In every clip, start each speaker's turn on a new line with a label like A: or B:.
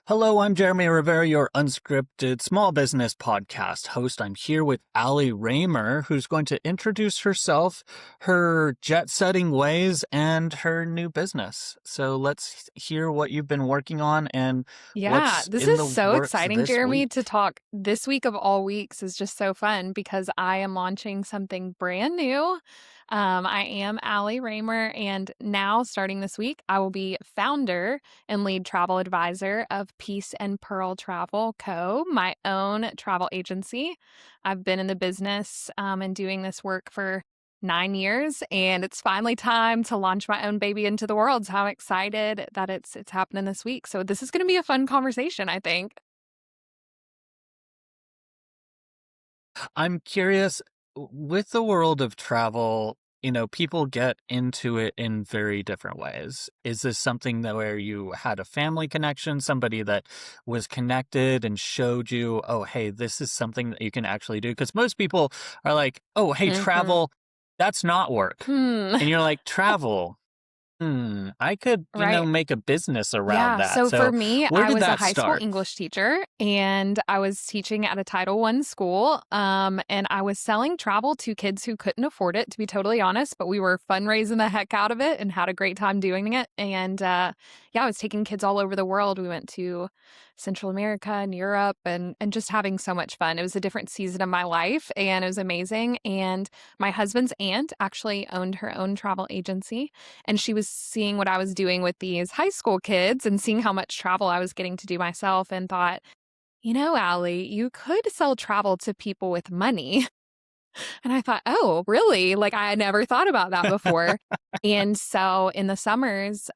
A: Hello, I'm Jeremy Rivera, your unscripted small business podcast host. I'm here with Allie Raymer, who's going to introduce herself, her jet-setting ways, and her new business. So let's hear what you've been working on and
B: Yeah,
A: what's
B: this
A: in
B: is
A: the
B: so
A: works
B: exciting,
A: this
B: Jeremy, to
A: week.
B: talk. This week of all weeks is just so fun because I am launching something brand new. I am Allie Raymer, and now starting this week, I will be founder and lead travel advisor of Peace and Pearl Travel Co., my own travel agency. I've been in the business and doing this work for 9 years, and it's finally time to launch my own baby into the world. So I'm excited that it's happening this week. So this is going to be a fun conversation, I think.
A: I'm curious, with the world of travel, people get into it in very different ways. Is this something that where you had a family connection, somebody that was connected and showed you, oh, hey, this is something that you can actually do? Because most people are like, oh, hey,
B: Hmm.
A: travel, that's not work.
B: Hmm.
A: And you're like, travel, I could,
B: Right.
A: make a business around
B: Yeah.
A: that.
B: So for
A: So
B: me,
A: where
B: I
A: did
B: was a
A: that
B: high school
A: start?
B: English teacher and I was teaching at a Title I school. And I was selling travel to kids who couldn't afford it, to be totally honest, but we were fundraising the heck out of it and had a great time doing it. And yeah, I was taking kids all over the world. We went to Central America and Europe and just having so much fun. It was a different season of my life and it was amazing. And my husband's aunt actually owned her own travel agency. And she was seeing what I was doing with these high school kids and seeing how much travel I was getting to do myself and thought, Allie, you could sell travel to people with money. And I thought, oh, really? Like, I had never thought about that before. And so in the summers,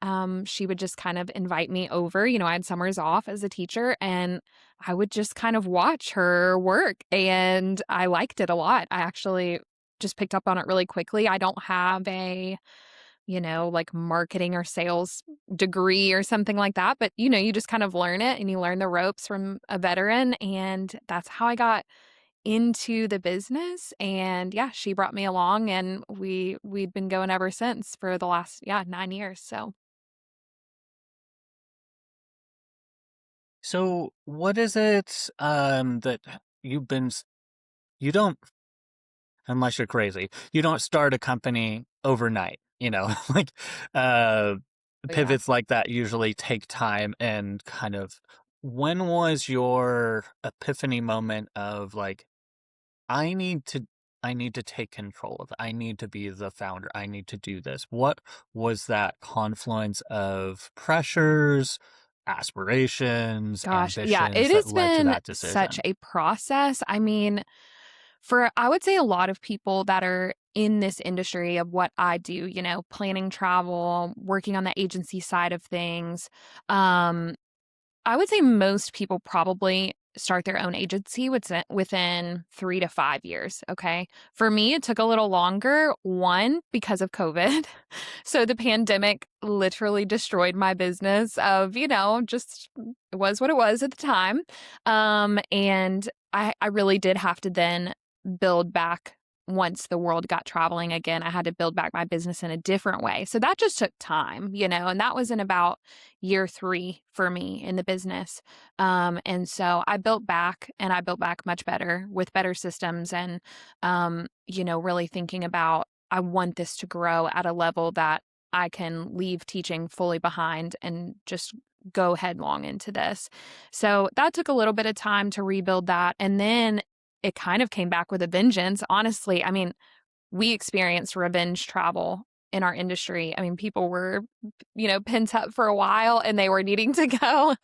B: she would just kind of invite me over. I had summers off as a teacher and I would just kind of watch her work. And I liked it a lot. I actually just picked up on it really quickly. I don't have a like marketing or sales degree or something like that. But, you just kind of learn it and you learn the ropes from a veteran. And that's how I got into the business. And yeah, she brought me along and we'd been going ever since for the last, 9 years. So
A: So what is it that you've been you don't, unless you're crazy, you don't start a company overnight, like uh
B: yeah.
A: pivots like that usually take time. And kind of, when was your epiphany moment of like, I need to I need to take control of it. I need to be the founder. I need to do this. What was that confluence of pressures, aspirations,
B: Gosh, yeah,
A: ambitions
B: it
A: that
B: has
A: led to
B: been
A: that
B: such
A: decision?
B: a process. I mean, I would say a lot of people that are in this industry of what I do, planning travel, working on the agency side of things. Um, I would say most people probably start their own agency within 3 to 5 years. Okay. For me, it took a little longer. One, because of COVID. So the pandemic literally destroyed my business of, just it was what it was at the time. And I really did have to then build back once the world got traveling again. I had to build back my business in a different way. So that just took time, and that was in about year 3 for me in the business. And so I built back and I built back much better with better systems and, really thinking about I want this to grow at a level that I can leave teaching fully behind and just go headlong into this. So that took a little bit of time to rebuild that. And then it kind of came back with a vengeance. Honestly, I mean, we experienced revenge travel in our industry. I mean, people were, pent up for a while and they were needing to go.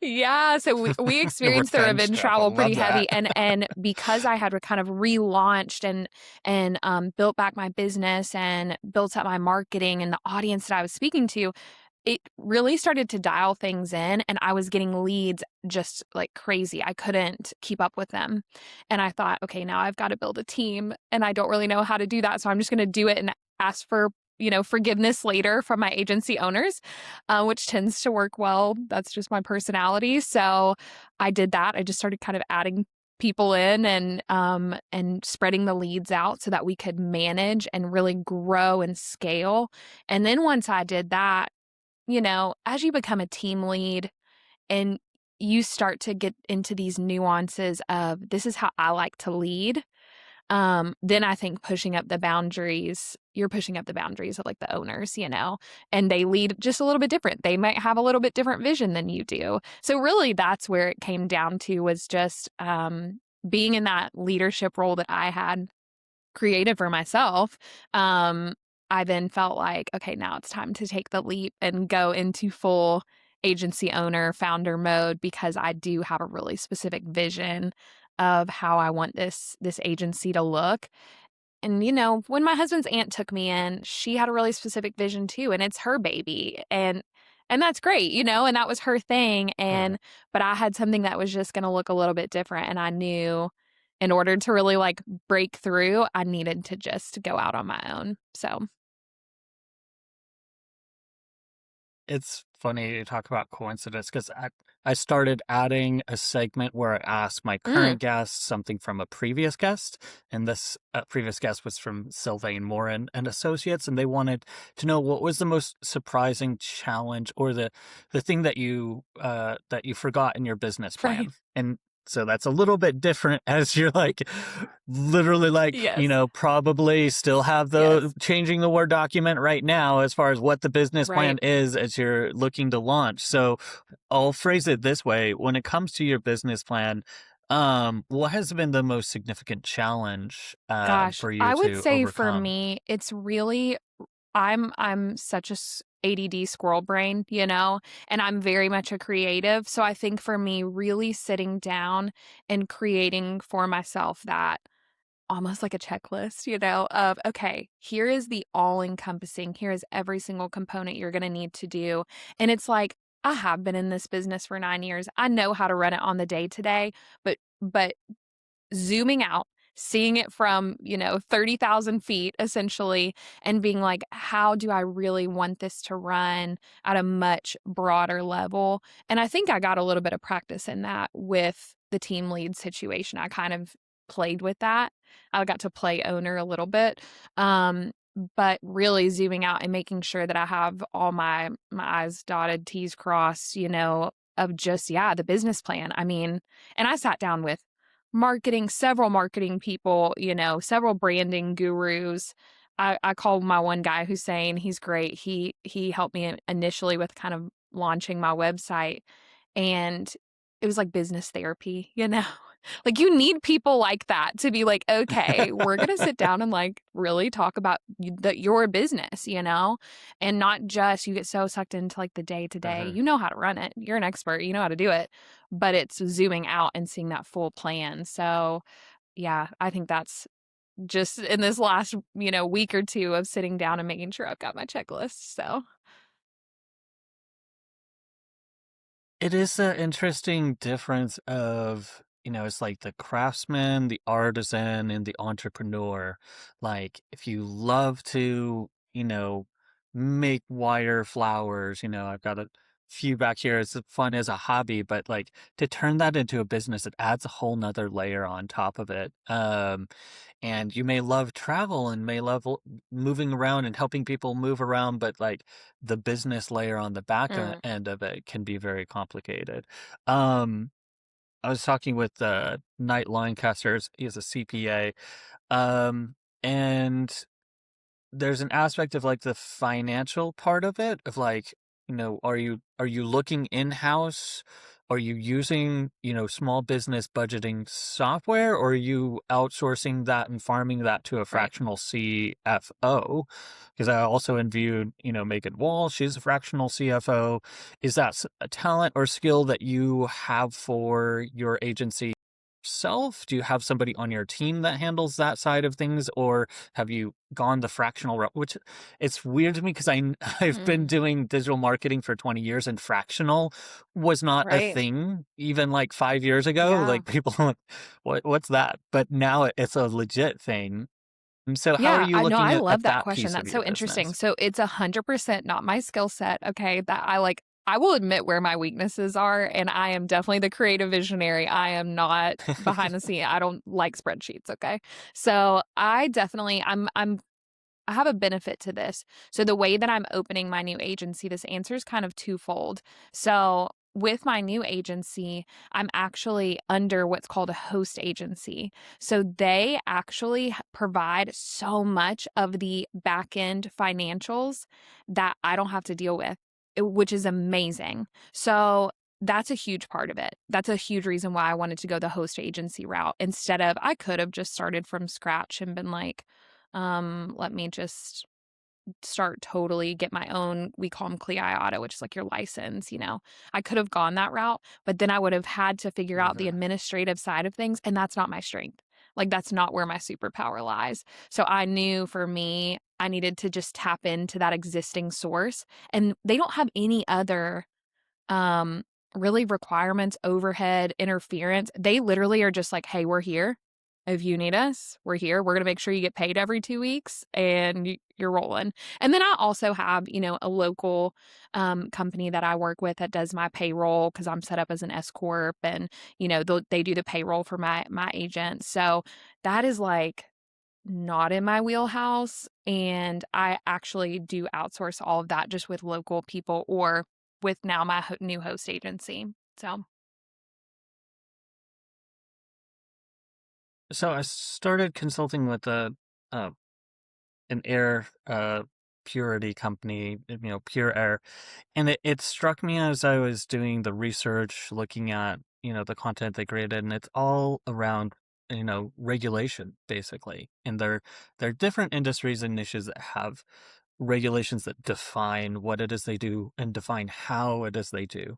B: Yeah, so we experienced the
A: Revenge
B: revenge
A: travel.
B: travel pretty
A: Love that.
B: heavy, and because I had kind of relaunched and built back my business and built up my marketing and the audience that I was speaking to, it really started to dial things in and I was getting leads just like crazy. I couldn't keep up with them. And I thought, okay, now I've got to build a team and I don't really know how to do that. So I'm just going to do it and ask for, forgiveness later from my agency owners, which tends to work well. That's just my personality. So I did that. I just started kind of adding people in and spreading the leads out so that we could manage and really grow and scale. And then once I did that, as you become a team lead and you start to get into these nuances of this is how I like to lead. Then I think pushing up the boundaries, you're pushing up the boundaries of like the owners, and they lead just a little bit different. They might have a little bit different vision than you do. So really that's where it came down to was just being in that leadership role that I had created for myself. I then felt like, okay, now it's time to take the leap and go into full agency owner, founder mode because I do have a really specific vision of how I want this agency to look. And when my husband's aunt took me in, she had a really specific vision too, and it's her baby. And that's great, and that was her thing.
A: Right.
B: But I had something that was just going to look a little bit different. And I knew in order to really like break through, I needed to just go out on my own. So,
A: It's funny to talk about coincidence because I started adding a segment where I asked my
B: mm,
A: current guest something from a previous guest, and this previous guest was from Sylvain Morin and Associates, and they wanted to know what was the most surprising challenge or the thing that you forgot in your business
B: right.
A: plan, and so that's a little bit different as you're like literally like,
B: Yes.
A: probably still have the
B: Yes.
A: changing the Word document right now as far as what the business
B: Right.
A: plan is as you're looking to launch. So I'll phrase it this way. When it comes to your business plan, what has been the most significant challenge
B: Gosh,
A: for you
B: I would
A: to
B: say for
A: overcome?
B: me, it's really I'm such a ADD squirrel brain, and I'm very much a creative. So I think for me, really sitting down and creating for myself that almost like a checklist, of okay, here is the all encompassing, here is every single component you're going to need to do. And it's like, I have been in this business for 9 years. I know how to run it on the day to day, but zooming out, seeing it from, 30,000 feet essentially, and being like, how do I really want this to run at a much broader level? And I think I got a little bit of practice in that with the team lead situation. I kind of played with that. I got to play owner a little bit. But really zooming out and making sure that I have all my I's dotted, T's crossed, of just, yeah, the business plan. I mean, and I sat down with several marketing people, several branding gurus. I called my one guy who's saying he's great. He helped me initially with kind of launching my website, and it was like business therapy. Like you need people like that to be like, okay, we're gonna sit down and like really talk about your business, and not just you get so sucked into like the day to day.
A: Uh-huh.
B: You know how to run it. You're an expert. You know how to do it, but it's zooming out and seeing that full plan. So yeah, I think that's just in this last week or two of sitting down and making sure I've got my checklist. So
A: It is an interesting difference of, it's like the craftsman, the artisan, and the entrepreneur. Like, if you love to, make wire flowers, I've got a few back here. It's fun as a hobby, but like to turn that into a business, it adds a whole nother layer on top of it. And you may love travel and may love moving around and helping people move around, but like the business layer on the back
B: mm,
A: end of it can be very complicated. Um, I was talking with Knight Lancaster's, he is a CPA, and there's an aspect of like the financial part of it of like, are you looking in-house? Are you using, small business budgeting software, or are you outsourcing that and farming that to a
B: right.
A: fractional CFO? Because I also interviewed, Megan Wall, she's a fractional CFO. Is that a talent or skill that you have for your agency yourself? Do you have somebody on your team that handles that side of things, or have you gone the fractional route? Which it's weird to me because I've been
B: Mm,
A: doing digital marketing for 20 years, and fractional was not a
B: right.
A: thing even like 5 years ago.
B: Yeah.
A: Like people are like, what's that? But now it's a legit thing. And so how are
B: Yeah,
A: you
B: I know,
A: looking
B: I
A: at
B: love that
A: that
B: question,
A: piece of
B: that's
A: your
B: so interesting.
A: business?
B: So it's 100% not my skill set, okay, that I will admit where my weaknesses are, and I am definitely the creative visionary. I am not behind the scene. I don't like spreadsheets, okay? So I definitely I have a benefit to this. So the way that I'm opening my new agency, this answer is kind of twofold. So with my new agency, I'm actually under what's called a host agency. So they actually provide so much of the back end financials that I don't have to deal with, which is amazing. So that's a huge part of it. That's a huge reason why I wanted to go the host agency route instead of I could have just started from scratch and been like, let me just start totally get my own, we call them CLI Auto, which is like your license, you know. I could have gone that route, but then I would have had to figure out the
A: Mhm.
B: administrative side of things, and that's not my strength. Like that's not where my superpower lies. So I knew for me, I needed to just tap into that existing source, and they don't have any other um, really requirements, overhead, interference. They literally are just like, "Hey, we're here. If you need us, we're here. We're gonna make sure you get paid every 2 weeks and you're rolling." And then I also have, you know, a local, company that I work with that does my payroll because 'cause I'm set up as an S corp and, you know, they do the payroll for my agent. So that is, like, not in my wheelhouse, and I actually do outsource all of that just with local people or with now my new host agency. So
A: So I started consulting with uh, an air purity company, Pure Air, and it struck me as I was doing the research, looking at the content they created, and it's all around regulation basically, and there are different industries and niches that have regulations that define what it is they do and define how it is they do.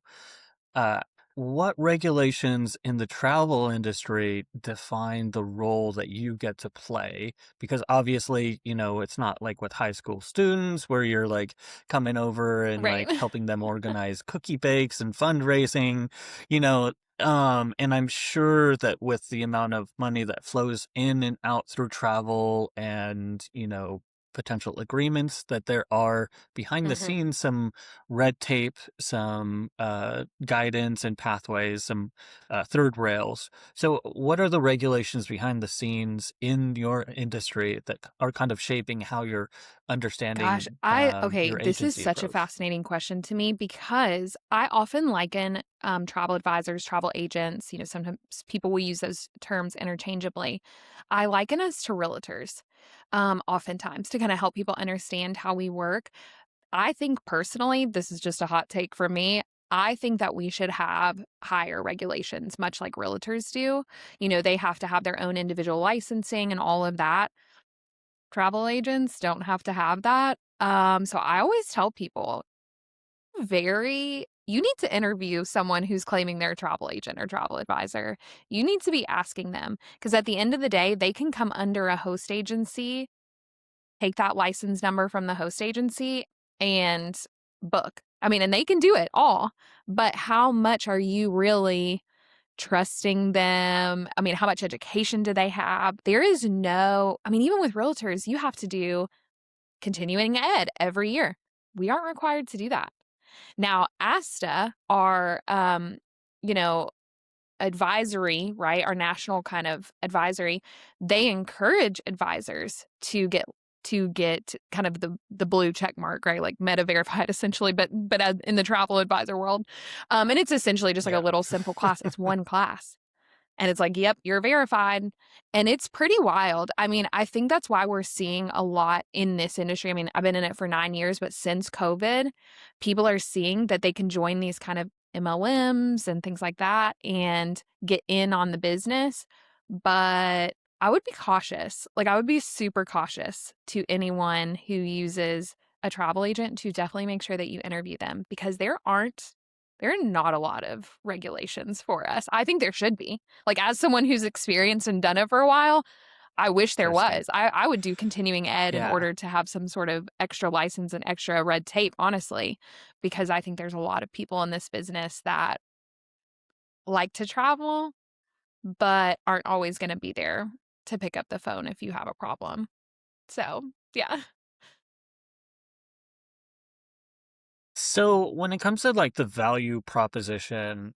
A: Uh, what regulations in the travel industry define the role that you get to play? Because obviously, it's not like with high school students where you're like coming over and
B: right.
A: like helping them organize cookie bakes and fundraising, you know. And I'm sure that with the amount of money that flows in and out through travel and, potential agreements that there are behind the
B: Mhm.
A: scenes, some red tape, some guidance and pathways, some third rails. So, what are the regulations behind the scenes in your industry that are kind of shaping how you're
B: Gosh,
A: understanding
B: I okay,
A: your
B: this is
A: agency
B: such a
A: approach?
B: fascinating question to me because I often liken travel advisors, travel agents, you know, sometimes people will use those terms interchangeably. I liken us to realtors, oftentimes to kind of help people understand how we work. I think personally, this is just a hot take for me. I think that we should have higher regulations, much like realtors do. You know, they have to have their own individual licensing and all of that. Travel agents don't have to have that. So I always tell people, you need to interview someone who's claiming they're a travel agent or travel advisor. You need to be asking them because at the end of the day, they can come under a host agency, take that license number from the host agency and book. I mean, and they can do it all, but how much are you really trusting them? I mean, how much education do they have? There is no, I mean, even with realtors, you have to do continuing ed every year. We aren't required to do that. Now, ASTA, our, you know, advisory, right? Our national kind of advisory, they encourage advisors to get kind of the blue check mark, right? Like meta verified essentially, but in the travel advisor world. And it's essentially just like a
A: Yeah.
B: little simple class. It's one class. And it's like, "Yep, you're verified." And it's pretty wild. I mean, I think that's why we're seeing a lot in this industry. I mean, I've been in it for 9 years, but since COVID, people are seeing that they can join these kind of MLMs and things like that and get in on the business. But I would be cautious. Like, I would be super cautious to anyone who uses a travel agent to definitely make sure that you interview them because there are not a lot of regulations for us. I think there should be. Like, as someone who's experienced and done it for a while, I wish there
A: Interesting.
B: was. I would do continuing ed in
A: Yeah.
B: order to have some sort of extra license and extra red tape, honestly, because I think there's a lot of people in this business that like to travel, but aren't always gonna be there to pick up the phone if you have a problem. So, yeah.
A: So when it comes to like the value proposition,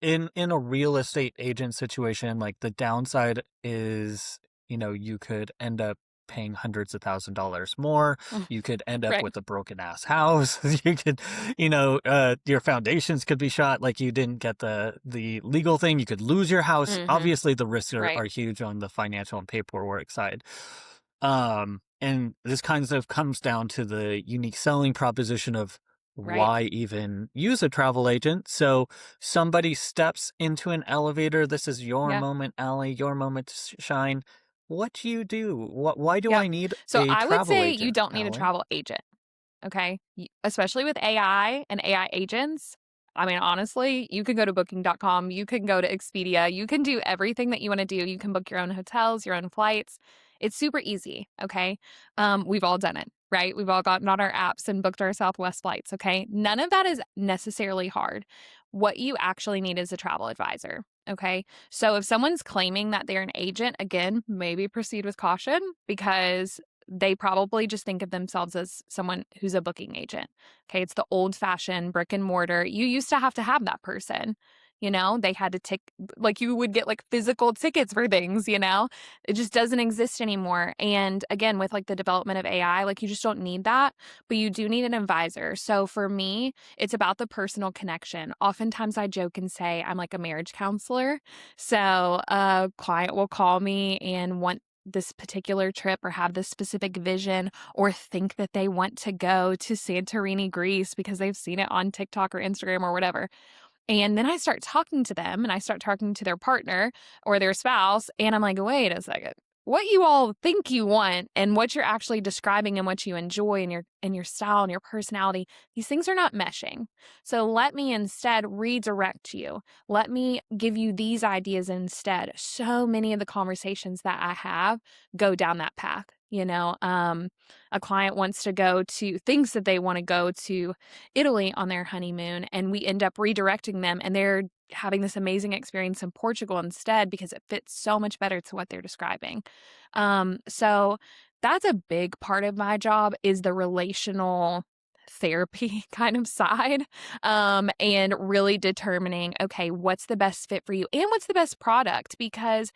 A: in a real estate agent situation, like the downside is, you could end up paying hundreds of $1,000s more.
B: Mm,
A: You could end up
B: right.
A: with a broken ass house. You could, your foundations could be shot. Like you didn't get the legal thing. You could lose your house.
B: Mhm.
A: Obviously, the risks
B: Right.
A: are huge on the financial and paperwork side. And this kind of comes down to the unique selling proposition of
B: Right.
A: why even use a travel agent. So somebody steps into an elevator. This is your
B: Yeah.
A: moment, Allie, your moment to shine. What do you do? Why do
B: Yep.
A: I need
B: So
A: a
B: I would
A: travel
B: say you
A: agent,
B: don't need a
A: Allie?
B: travel agent. Okay? Especially with AI and AI agents. I mean, honestly, you can go to booking.com, you can go to Expedia, you can do everything that you want to do. You can book your own hotels, your own flights. It's super easy, okay? We've all done it, right? We've all gotten on our apps and booked our Southwest flights, okay? None of that is necessarily hard. What you actually need is a travel advisor, okay? So if someone's claiming that they're an agent, again, maybe proceed with caution because they probably just think of themselves as someone who's a booking agent. Okay. It's the old fashioned brick and mortar. You used to have that person. They had to tick, like you would get like physical tickets for things, it just doesn't exist anymore. And again, with like the development of AI, like you just don't need that, but you do need an advisor. So for me, it's about the personal connection. Oftentimes I joke and say I'm like a marriage counselor. So a client will call me and want this particular trip or have this specific vision or think that they want to go to Santorini, Greece because they've seen it on TikTok or Instagram or whatever. And then I start talking to them and I start talking to their partner or their spouse. And I'm like, wait a second. What you all think you want and what you're actually describing and what you enjoy and your style and your personality, these things are not meshing. So let me instead redirect you. Let me give you these ideas instead. So many of the conversations that I have go down that path. A client wants to thinks that they want to go to Italy on their honeymoon, and we end up redirecting them, and they're having this amazing experience in Portugal instead because it fits so much better to what they're describing. So that's a big part of my job is the relational therapy kind of side, and really determining, okay, what's the best fit for you and what's the best product because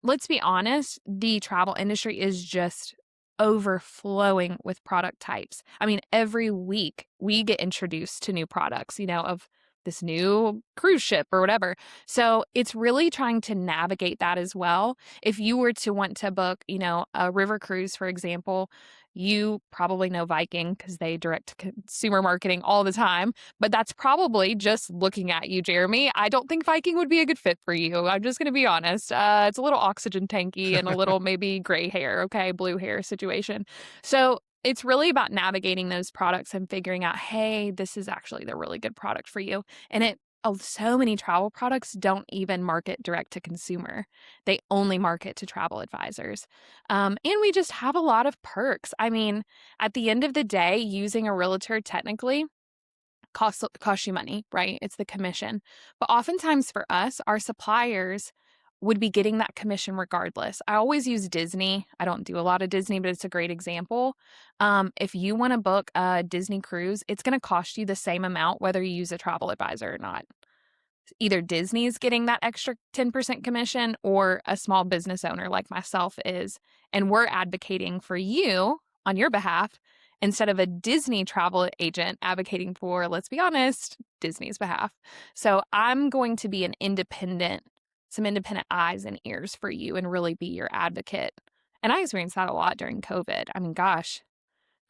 B: let's be honest, the travel industry is just overflowing with product types. I mean, every week we get introduced to new products, of this new cruise ship or whatever. So it's really trying to navigate that as well. If you were to want to book, a river cruise, for example, you probably know Viking because they direct consumer marketing all the time. But that's probably just looking at you, Jeremy. I don't think Viking would be a good fit for you. I'm just going to be honest. It's a little oxygen tanky and a little maybe gray hair, okay, blue hair situation. So it's really about navigating those products and figuring out, hey, this is actually the really good product for you. And so many travel products don't even market direct to consumer. They only market to travel advisors. And we just have a lot of perks. I mean, at the end of the day, using a realtor technically costs you money, right? It's the commission. But oftentimes for us, our suppliers would be getting that commission regardless. I always use Disney. I don't do a lot of Disney, but it's a great example. If you want to book a Disney cruise, it's going to cost you the same amount whether you use a travel advisor or not. Either Disney's getting that extra 10% commission or a small business owner like myself is. And we're advocating for you on your behalf instead of a Disney travel agent advocating for, let's be honest, Disney's behalf. So I'm going to be some independent eyes and ears for you and really be your advocate. And I experienced that a lot during COVID. I mean, gosh,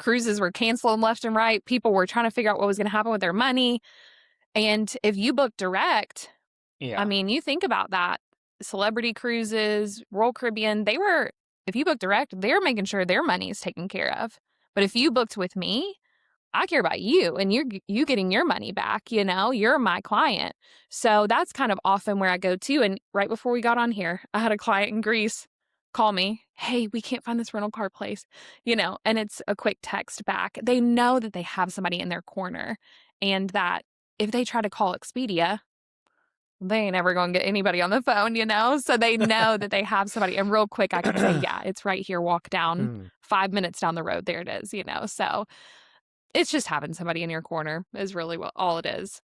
B: cruises were canceling left and right. People were trying to figure out what was going to happen with their money. And if you book direct, I
A: Yeah.
B: mean, you think about that. Celebrity cruises, Royal Caribbean, if you book direct, they're making sure their money is taken care of. But if you booked with me, I care about you and you getting your money back, you're my client. So that's kind of often where I go to. And right before we got on here, I had a client in Greece call me, hey, we can't find this rental car place, and it's a quick text back. They know that they have somebody in their corner and that if they try to call Expedia, they ain't ever gonna get anybody on the phone, So they know that they have somebody. And real quick, I can say, yeah, it's right here. Walk down
A: Hmm.
B: 5 minutes down the road. There it is. So it's just having somebody in your corner is really all it is.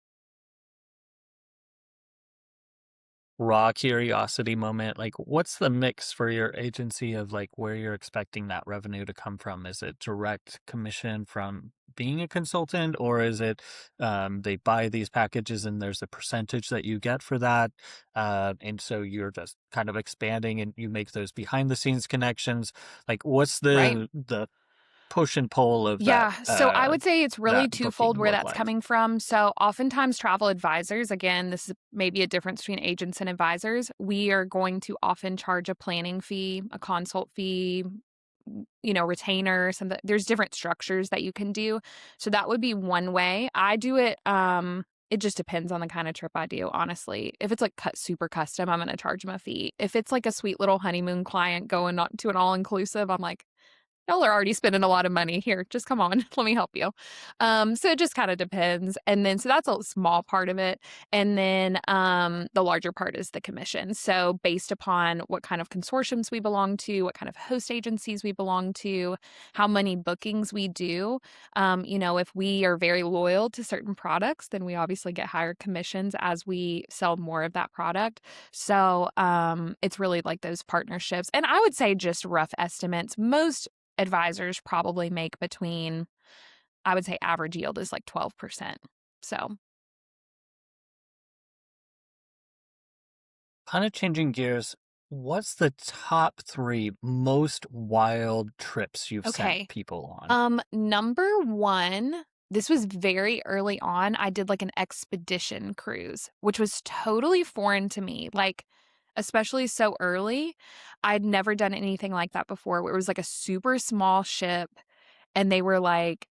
A: raw curiosity moment, like what's the mix for your agency of like where you're expecting that revenue to come from? Is it direct commission from being a consultant, or is it they buy these packages and there's a percentage that you get for that? And so you're just kind of expanding and you make those behind the scenes connections. Like what's
B: right?
A: the push and pull of
B: Yeah, so I would say it's really
A: that
B: twofold
A: booking
B: where
A: look
B: that's
A: like?
B: coming from. So oftentimes travel advisors, again, this is maybe a difference between agents and advisors. We are going to often charge a planning fee, a consult fee, retainer, something. There's different structures that you can do. So that would be one way. I do it it just depends on the kind of trip I do, honestly. If it's like super custom, I'm going to charge them a fee. If it's like a sweet little honeymoon client going to an all inclusive, I'm like, y'all are already spending a lot of money. Here, just come on, let me help you. So it just kind of depends. And then, so that's a small part of it. And then the larger part is the commission. So based upon what kind of consortiums we belong to, what kind of host agencies we belong to, how many bookings we do, if we are very loyal to certain products, then we obviously get higher commissions as we sell more of that product. So it's really like those partnerships. And I would say just rough estimates. Most advisors probably make between, I would say average yield is like 12%. So,
A: Kind of changing gears, what's the top 3 most wild trips you've sent
B: okay.
A: people on?
B: Number 1, this was very early on. I did like an expedition cruise, which was totally foreign to me. Like, especially so early. I'd never done anything like that before, where it was like a super small ship and they were like,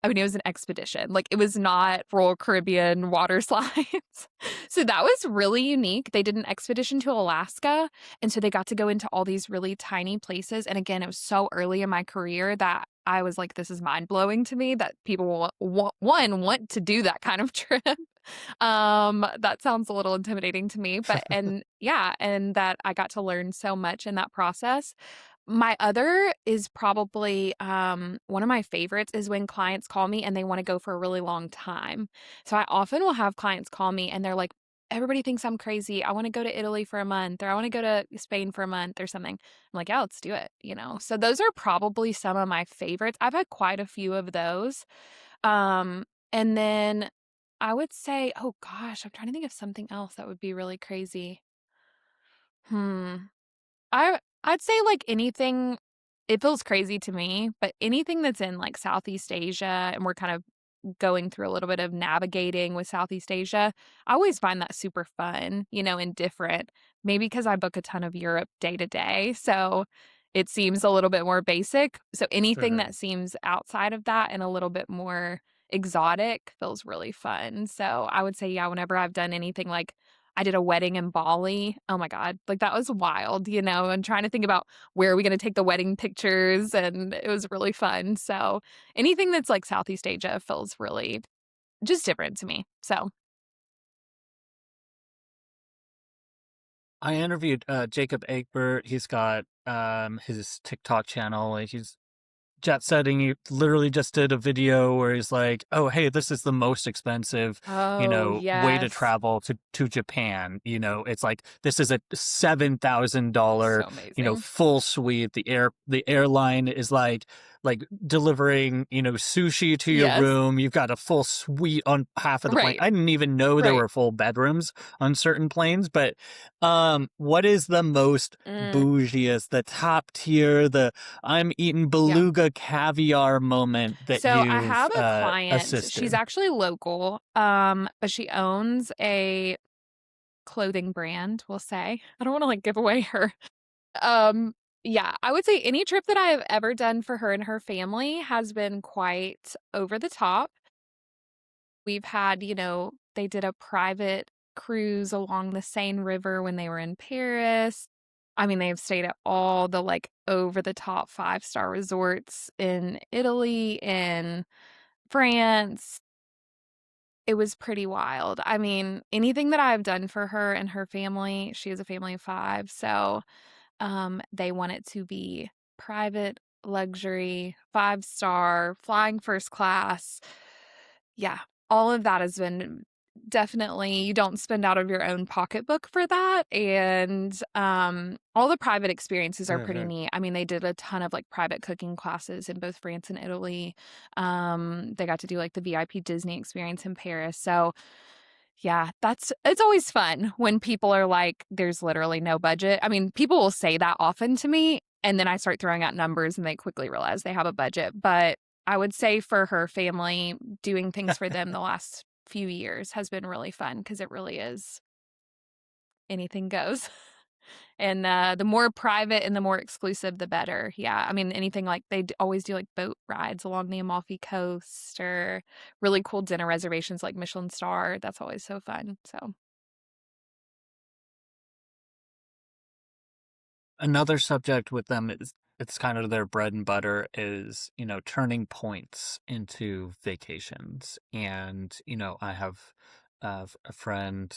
B: I mean, it was an expedition. Like, it was not Royal Caribbean water slides. So that was really unique. They did an expedition to Alaska, and so they got to go into all these really tiny places, and again, it was so early in my career that I was like, "This is mind-blowing to me that people want to do that kind of trip." That sounds a little intimidating to me, but and yeah, and that I got to learn so much in that process. My other is probably, one of my favorites is when clients call me and they wanna go for a really long time. So I often will have clients call me and they're like, "Everybody thinks I'm crazy. I wanna go to Italy for a month, or I wanna go to Spain for a month," or something. I'm like, "Yeah, let's do it," you know? So those are probably some of my favorites. I've had quite a few of those. Um, and then I would say, oh gosh, I'm trying to think of something else that would be really crazy. Hmm. I'd say, like, anything, it feels crazy to me, but anything that's in, like, Southeast Asia, and we're kind of going through a little bit of navigating with Southeast Asia, I always find that super fun, and different. Maybe because I book a ton of Europe day to day, so it seems a little bit more basic. So anything
A: Sure.
B: that seems outside of that and a little bit more exotic feels really fun. So I would say, yeah, whenever I've done anything like I did a wedding in Bali. Oh my god, like, that was wild, and trying to think about where are we gonna take the wedding pictures, and it was really fun. So, anything that's, like, Southeast Asia feels really just different to me. So,
A: I interviewed, Jacob Egbert. He's got, his TikTok channel, and he's jet setting. He literally just did a video where he's like, "Oh, hey, this is the most expensive,
B: oh,
A: way to
B: yes.
A: travel to Japan." It's like this is a $7,000,
B: So amazing.
A: full suite. The airline is like delivering, sushi to your
B: Yes.
A: room. You've got a full suite on half of the plane.
B: Right,
A: I didn't even know there
B: right.
A: were full bedrooms on certain planes. But what is the most
B: Mm,
A: bougiest, the top tier, the I'm eating
B: yeah.
A: beluga caviar moment that
B: So, I
A: you've,
B: have a client, she's
A: assisted?
B: actually local, but she owns a clothing brand, we'll say. I don't wanna, like, give away her. Um, yeah, I would say any trip that I have ever done for her and her family has been quite over the top. We've had, they did a private cruise along the Seine River when they were in Paris. I mean, they've stayed at all the like over the top five-star resorts in Italy, in France. It was pretty wild. I mean, anything that I've done for her and her family, she has a family of 5, so they want it to be private, luxury, 5-star, flying first class. Yeah, all of that has been definitely you don't spend out of your own pocketbook for that, and, all the private experiences are pretty
A: Mhm.
B: neat. I mean, they did a ton of, like, private cooking classes in both France and Italy. They got to do, like, the VIP Disney experience in Paris, so yeah, it's always fun when people are like, "There's literally no budget." I mean, people will say that often to me, and then I start throwing out numbers, and they quickly realize they have a budget, but I would say for her family, doing things for them the last few years has been really fun because it really is anything goes. And, the more private and the more exclusive, the better. Yeah, I mean, anything like they always do, like, boat rides along the Amalfi Coast or really cool dinner reservations like Michelin star. That's always so fun, so
A: Another subject with them is it's kind of their bread and butter is, turning points into vacations. And, I have a friend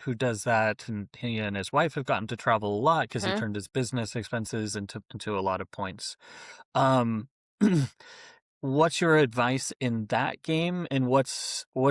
A: who does that, and he and his wife have gotten to travel a lot because he
B: mhm.
A: turned his business expenses into a lot of points. Um, what's your advice in that game, and what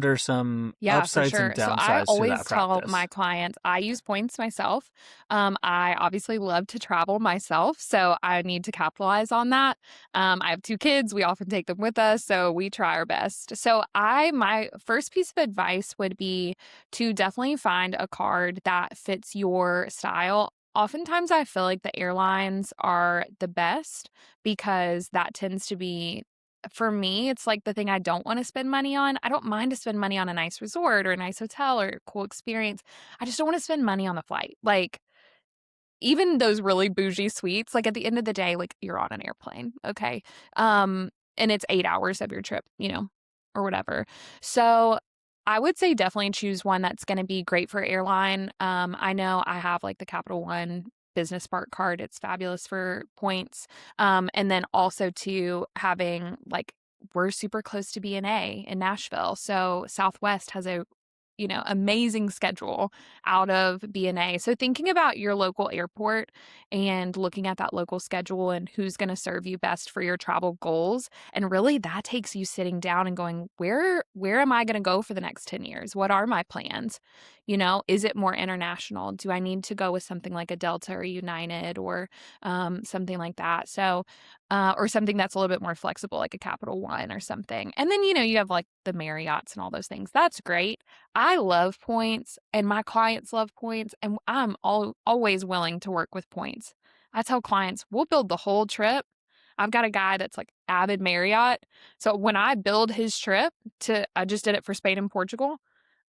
A: are some
B: Yeah, for
A: upsides and
B: sure. So I
A: downsides to
B: always
A: that
B: tell my
A: practice?
B: clients I use points myself. I obviously love to travel myself, so I need to capitalize on that. I have 2 kids. We often take them with us, so we try our best. So my first piece of advice would be to definitely find a card that fits your style. Oftentimes, I feel like the airlines are the best because that tends to be for me, it's like the thing I don't wanna spend money on. I don't mind to spend money on a nice resort or a nice hotel or a cool experience. I just don't wanna spend money on the flight. Like, even those really bougie suites, like, at the end of the day, like, you're on an airplane, okay? Um, and it's 8 hours of your trip, or whatever. So, I would say definitely choose one that's gonna be great for airline. I know I have, like, the Capital One Business Spark card. It's fabulous for points. And then also too, having, like we're super close to BNA in Nashville, so Southwest has a amazing schedule out of BNA. So thinking about your local airport and looking at that local schedule and who's going to serve you best for your travel goals, and really that takes you sitting down and going, where am I going to go for the next 10 years? What are my plans? Is it more international? Do I need to go with something like a Delta or United or something like that? So or something that's a little bit more flexible, like a Capital One or something. And then, you have like the Marriott's and all those things. That's great. I love points and my clients love points, and I'm always willing to work with points. I tell clients, we'll build the whole trip. I've got a guy that's like avid Marriott. So when I build his trip I just did it for Spain and Portugal.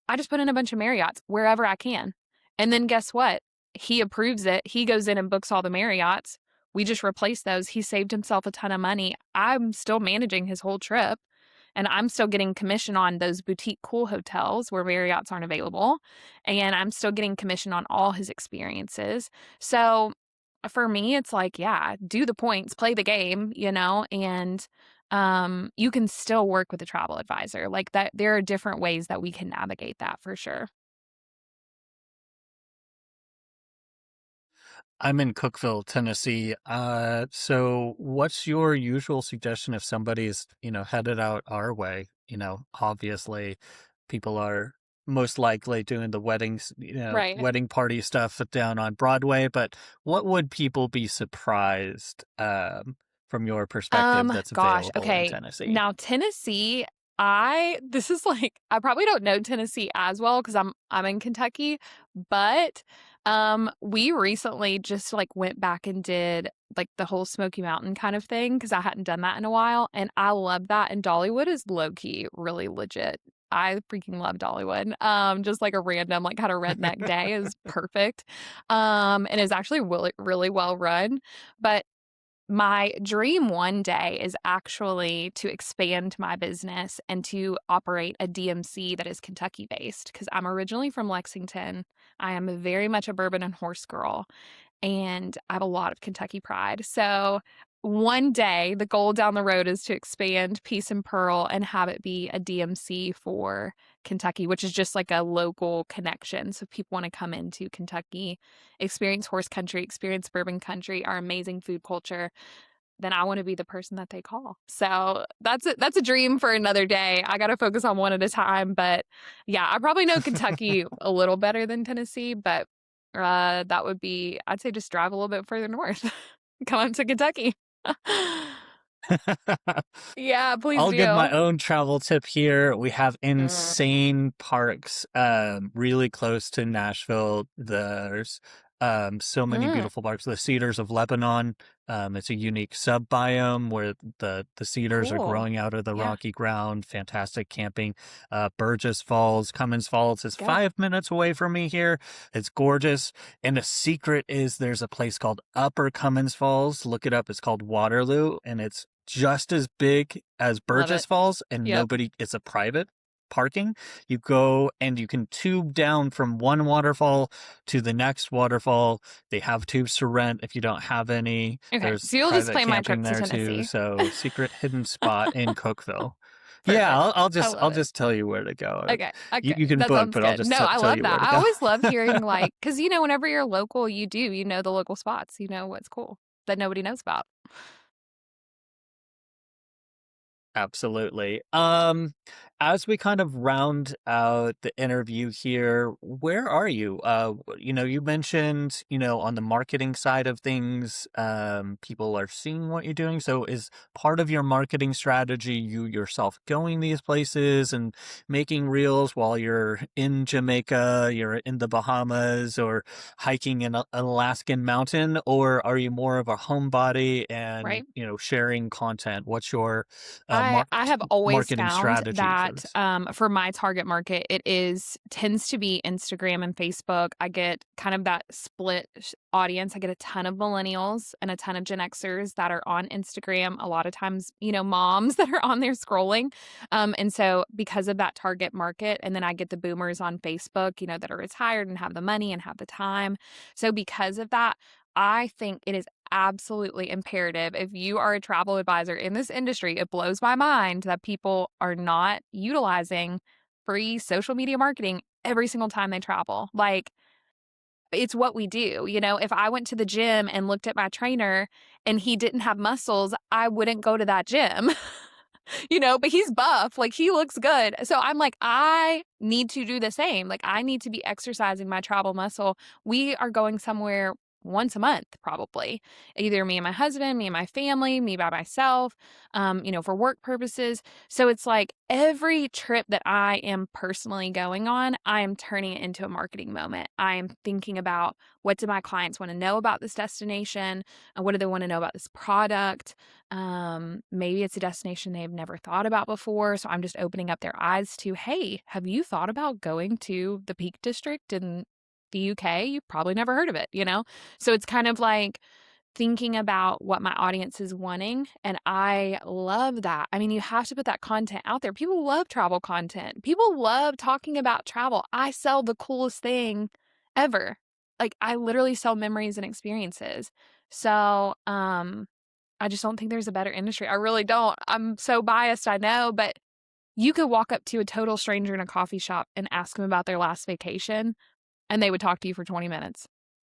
B: I just put in a bunch of Marriotts wherever I can. And then guess what? He approves it. He goes in and books all the Marriotts. We just replace those. He saved himself a ton of money. I'm still managing his whole trip and I'm still getting commission on those boutique cool hotels where Marriotts aren't available. And I'm still getting commission on all his experiences. So for me, it's like, yeah, do the points, play the game, and you can still work with a travel advisor. Like that, there are different ways that we can navigate that for sure.
A: I'm in Cookeville, Tennessee. So what's your usual suggestion if somebody's, headed out our way? Obviously people are most likely doing the weddings,
B: Right.
A: wedding party stuff down on Broadway, but what would people be surprised, from your perspective that's
B: Gosh,
A: available in
B: okay.
A: Tennessee?
B: Now Tennessee, this is like I probably don't know Tennessee as well because I'm in Kentucky, but we recently just like went back and did like the whole Smoky Mountain kind of thing because I hadn't done that in a while, and I love that. And Dollywood is low key really legit. I freaking love Dollywood. Just like a random, like kind of redneck day is perfect. And is actually really, really well run. But my dream one day is actually to expand my business and to operate a DMC that is Kentucky based because I'm originally from Lexington. I am very much a bourbon and horse girl, and I have a lot of Kentucky pride. So one day, the goal down the road is to expand Peace and Pearl and have it be a DMC for Kentucky, which is just like a local connection. So if people want to come into Kentucky, experience horse country, experience bourbon country, our amazing food culture. then I want to be the person that they call. So that's a dream for another day. I got to focus on one at a time. But yeah, I probably know Kentucky a little better than Tennessee, but that would be, I'd say just drive a little bit further north. Come up to Kentucky. Yeah, please
A: I'll give my
B: do.
A: own travel tip here. We have
B: Mm.
A: insane parks really close to Nashville. There's so many
B: Mm,
A: beautiful parks. The Cedars of Lebanon. It's a unique sub biome where the cedars are
B: cool.
A: growing out of the
B: Yeah.
A: rocky ground. Fantastic camping. Burgess Falls, Cummins Falls is
B: Yep.
A: 5 minutes away from me here. It's gorgeous. And the secret is there's a place called Upper Cummins Falls. Look it up. It's called Waterloo, and it's just as big as
B: Love
A: Burgess
B: it.
A: Falls, and
B: Yep.
A: it's a private parking. You go and you can tube down from one waterfall to the next waterfall. They have tubes to rent if you don't have any.
B: Okay.
A: There's
B: So you'll just
A: private
B: plan my
A: camping
B: trip to
A: there too.
B: Tennessee.
A: So secret hidden spot in Cookeville. Yeah,
B: Perfect. I
A: I'll
B: love it.
A: just tell you where to go.
B: Okay, okay,
A: You can
B: that
A: book,
B: sounds
A: but I'll
B: good.
A: just
B: No, I
A: tell
B: love
A: you where
B: that.
A: to
B: I
A: go.
B: always love hearing, like, because whenever you're local, you know the local spots, you know what's cool that nobody knows about.
A: Absolutely. As we kind of round out the interview here, where are you? You mentioned, on the marketing side of things, people are seeing what you're doing. So is part of your marketing strategy you yourself going these places and making reels while you're in Jamaica, you're in the Bahamas, or hiking in an Alaskan mountain, or are you more of a homebody and,
B: Right?
A: sharing content? What's your
B: I have always
A: marketing
B: found
A: strategy for
B: that,
A: this?
B: for my target market, tends to be Instagram and Facebook. I get kind of that split audience. I get a ton of millennials and a ton of Gen Xers that are on Instagram. A lot of times, moms that are on there scrolling. And so because of that target market, and then I get the boomers on Facebook, that are retired and have the money and have the time. So because of that, I think it is absolutely imperative. If you are a travel advisor in this industry, it blows my mind that people are not utilizing free social media marketing every single time they travel. Like, it's what we do. If I went to the gym and looked at my trainer and he didn't have muscles, I wouldn't go to that gym. But he's buff, like he looks good. So I'm like, I need to do the same. Like I need to be exercising my travel muscle. We are going somewhere once a month, probably. Either me and my husband, me and my family, me by myself, for work purposes. So it's like every trip that I am personally going on, I am turning it into a marketing moment. I am thinking about what do my clients want to know about this destination? What do they want to know about this product? Maybe it's a destination they've never thought about before. So I'm just opening up their eyes to, hey, have you thought about going to the Peak District in the UK? You've probably never heard of it. So it's kind of like thinking about what my audience is wanting. And I love that. I mean, you have to put that content out there. People love travel content. People love talking about travel. I sell the coolest thing ever. Like I literally sell memories and experiences. So, I just don't think there's a better industry. I really don't. I'm so biased, I know, but you could walk up to a total stranger in a coffee shop and ask them about their last vacation, and they would talk to you for 20 minutes.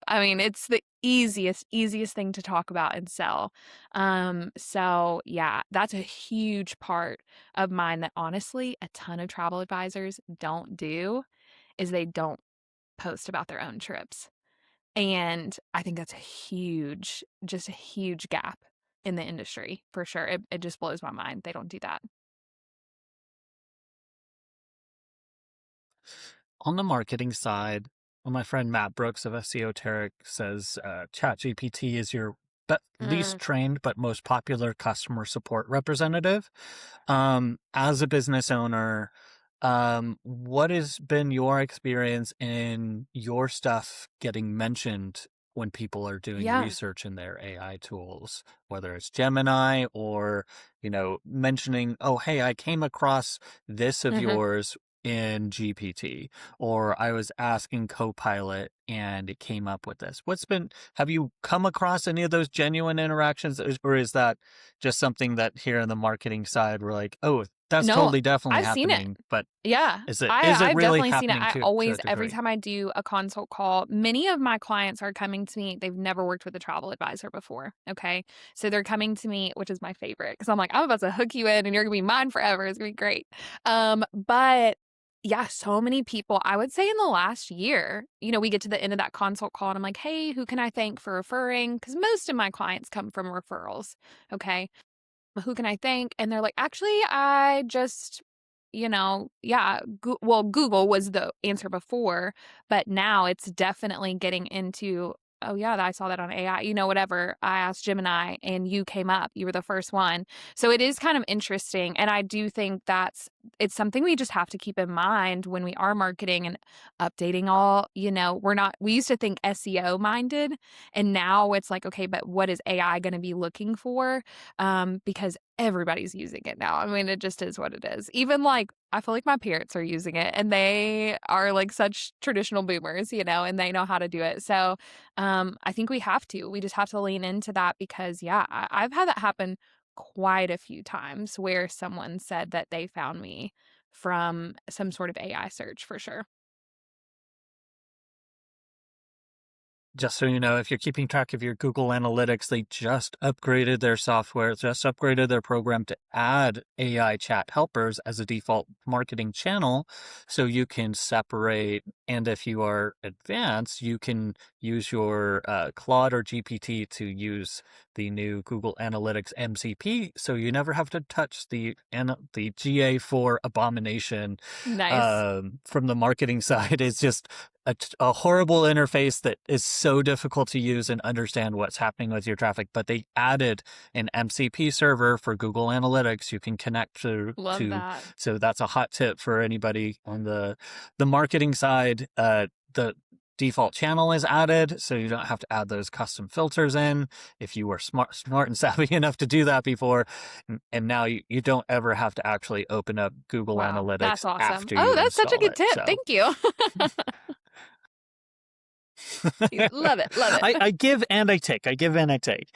B: I mean, it's the easiest thing to talk about and sell. So yeah, that's a huge part of mine that honestly a ton of travel advisors don't do is they don't post about their own trips. And I think that's just a huge gap in the industry for sure. It just blows my mind. They don't do that.
A: On the marketing side, well, my friend Matt Brooks of SEO Tarek says ChatGPT is your
B: Mm,
A: least trained but most popular customer support representative. As a business owner, what has been your experience in your stuff getting mentioned when people are doing
B: yeah.
A: research in their AI tools, whether it's Gemini or, mentioning, oh, hey, I came across this of
B: Mhm.
A: yours in GPT, or I was asking Copilot and it came up with this. Have you come across any of those genuine interactions, or is that just something that here on the marketing side, we're like, oh, That's
B: No,
A: totally definitely
B: I've seen it.
A: happening, but
B: Yeah,
A: is it
B: I've
A: really
B: definitely seen it.
A: happening
B: I
A: to a
B: always every
A: degree?
B: time I do a consult call, many of my clients are coming to me, they've never worked with a travel advisor before, okay? So they're coming to me, which is my favorite, because 'cause I'm like, "I'm about to hook you in and you're gonna be mine forever, it's gonna be great." But yeah, so many people, I would say in the last year, we get to the end of that consult call and I'm like, "Hey, who can I thank for referring?" Because most of my clients come from referrals, okay? Who can I thank? And they're like, actually, I just, yeah, Google was the answer before, but now it's definitely getting into, oh, yeah, I saw that on AI, whatever. I asked Gemini and you came up. You were the first one. So it is kind of interesting. And I do think it's something we just have to keep in mind when we are marketing and updating all, we used to think SEO minded. And now it's like, okay, but what is AI going to be looking for? Because everybody's using it now. I mean, it just is what it is. Even like, I feel like my parents are using it and they are like such traditional boomers, and they know how to do it. So I think we just have to lean into that because, yeah, I've had that happen quite a few times where someone said that they found me from some sort of AI search for sure.
A: Just so you know, if you're keeping track of your Google Analytics, they just upgraded their software, just upgraded their program to add AI chat helpers as a default marketing channel. So you can separate, and if you are advanced, you can use your Claude or GPT to use the new Google Analytics MCP. So you never have to touch the GA4 abomination
B: Nice.
A: from the marketing side. It's just a horrible interface that is so difficult to use and understand what's happening with your traffic. But they added an MCP server for Google Analytics you can connect
B: Love that.
A: so that's a hot tip for anybody on the marketing side. The default channel is added, so you don't have to add those custom filters in if you were smart and savvy enough to do that before. And now you don't ever have to actually open up Google
B: Wow. That's
A: Analytics
B: awesome.
A: after
B: Oh,
A: you
B: that's such a
A: install
B: good
A: it.
B: tip.
A: So
B: Thank you. Love it. Love it.
A: I give and I take. I give and I take.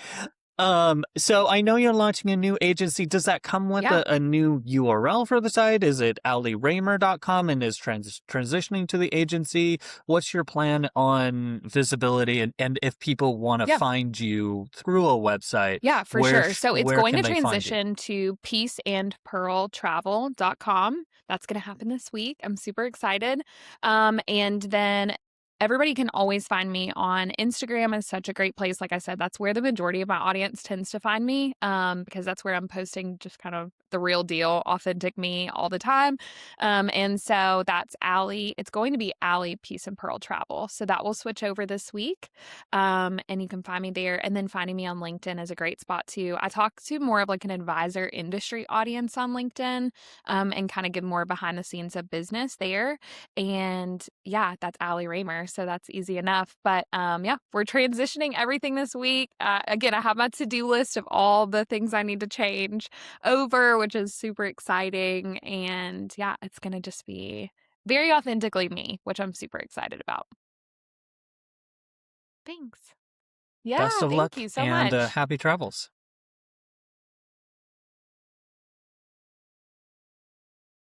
A: So I know you're launching a new agency. Does that come with
B: Yeah.
A: a new URL for the site? Is it allieraymer.com and is transitioning to the agency? What's your plan on visibility and if people want to
B: Yeah.
A: find you through a website,
B: Yeah, for sure. So it's
A: where
B: going to
A: can they find you?
B: transition to peaceandpearltravel.com. That's going to happen this week. I'm super excited. And then everybody can always find me on Instagram is such a great place. Like I said, that's where the majority of my audience tends to find me because that's where I'm posting just kind of the real deal, authentic me all the time. And so that's Allie. It's going to be Allie Peace and Pearl Travel. So that will switch over this week. And you can find me there. And then finding me on LinkedIn is a great spot too. I talk to more of like an advisor industry audience on LinkedIn and kind of give more behind the scenes of business there. And yeah, that's Allie Raymer. So that's easy enough. But yeah, we're transitioning everything this week. Again, I have my to-do list of all the things I need to change over, which is super exciting. And yeah, it's going to just be very authentically me, which I'm super excited about. Thanks.
A: Best
B: Yeah,
A: of
B: thank
A: luck
B: you so
A: and
B: much.
A: happy travels.